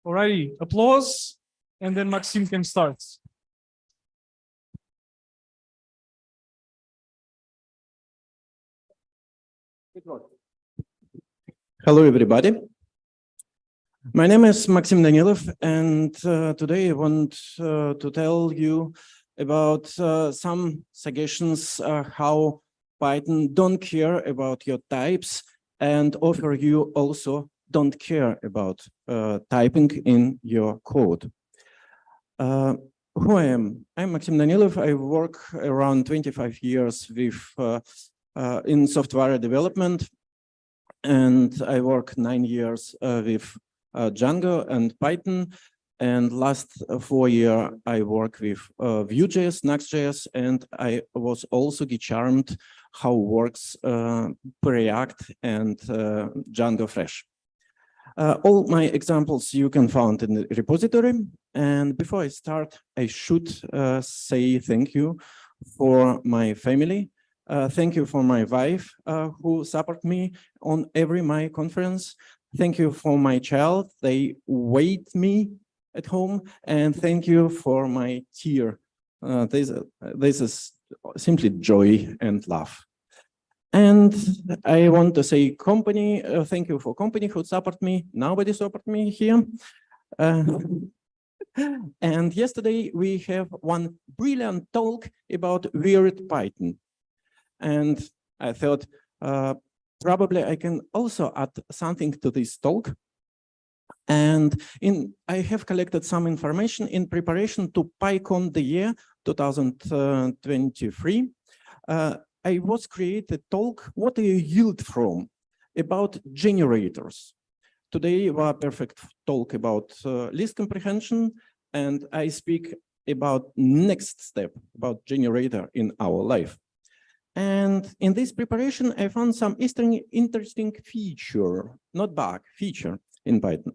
Alrighty, applause, and then Maxime can start. Hello, everybody. My name is Maxim Danilov, and today I want to tell you about some suggestions how Python don't care about your types and offer you also don't care about typing in your code. Who I am? I'm Maxim Danilov. I work around 25 years with in software development, and I work 9 years with Django and Python, and last 4 years I work with Vue.js, Next.js, and I was also charmed how works React and Django Fresh. All my examples you can find in the repository. And before I start, I should say thank you for my family. Thank you for my wife who support me on every my conference. Thank you for my child. They wait me at home. And thank you for my tear. This is simply joy and love. And I want to say company, thank you for company who support me. Nobody support me here. And yesterday we have one brilliant talk about weird Python. And I thought probably I can also add something to this talk. And I have collected some information in preparation to Pycon the year 2023. I was created talk, what do you yield from, about generators. Today we are perfect talk about list comprehension, and I speak about next step, about generator in our life. And in this preparation, I found some interesting feature, not bug, feature in Python.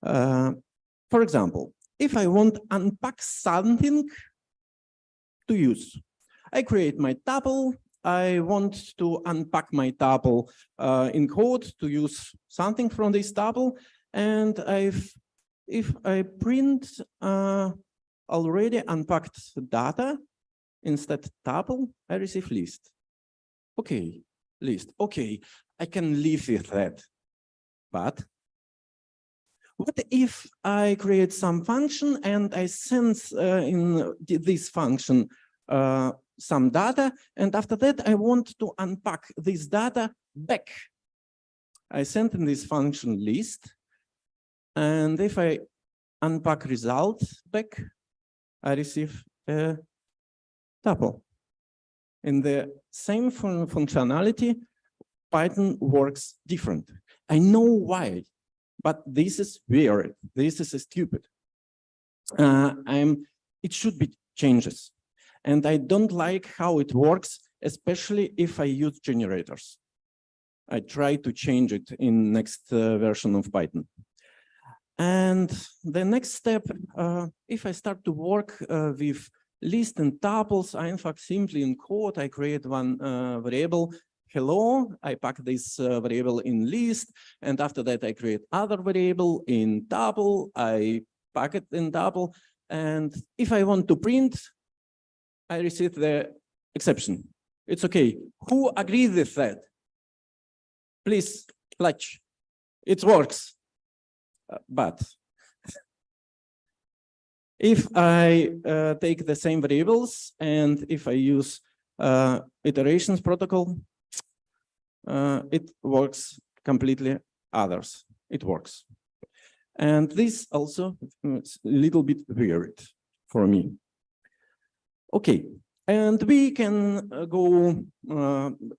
For example, if I want to unpack something to use, I create my tuple. I want to unpack my tuple in code to use something from this tuple. And if I print already unpacked data, instead tuple, I receive list. Okay, list. Okay, I can live with that. But what if I create some function and I send in this function some data, and after that I want to unpack this data back. I send in this function list, and if I unpack result back, I receive a tuple. In the same functionality, Python works different. I know why, but this is weird. This is stupid. It should be changes. And I don't like how it works, especially if I use generators. I try to change it in next version of Python. And the next step, if I start to work with list and tuples, I in fact simply in code, I create one variable, hello, I pack this variable in list, and after that I create other variable in tuple, I pack it in tuple, and if I want to print, I receive the exception. It's okay. Who agrees with that? Please, clutch. It works. But if I take the same variables and if I use iterations protocol, it works completely others. It works. And this also is a little bit weird for me. Okay, and we can go,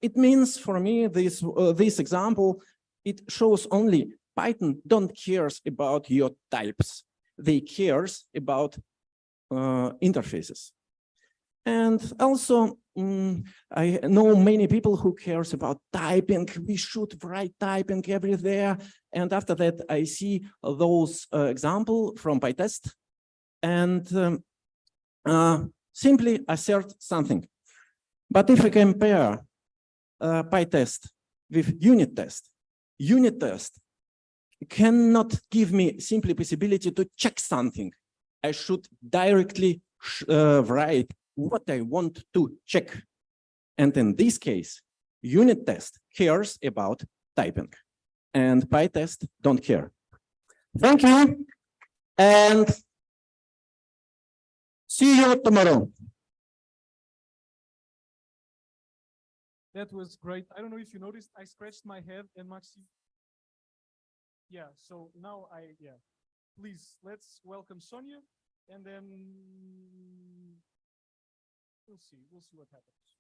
it means for me, this example, it shows only Python don't cares about your types. They cares about interfaces. And also, I know many people who cares about typing. We should write typing everywhere. And after that, I see those examples from Pytest. And simply assert something. But if I compare Pytest with Unittest, Unittest cannot give me simply possibility to check something. I should directly write what I want to check. And in this case, Unittest cares about typing, and Pytest don't care. Thank you, and see you tomorrow. That was great. I don't know if you noticed, I scratched my head and Maxim. Yeah, so now yeah. Please, let's welcome Sonia and then we'll see what happens.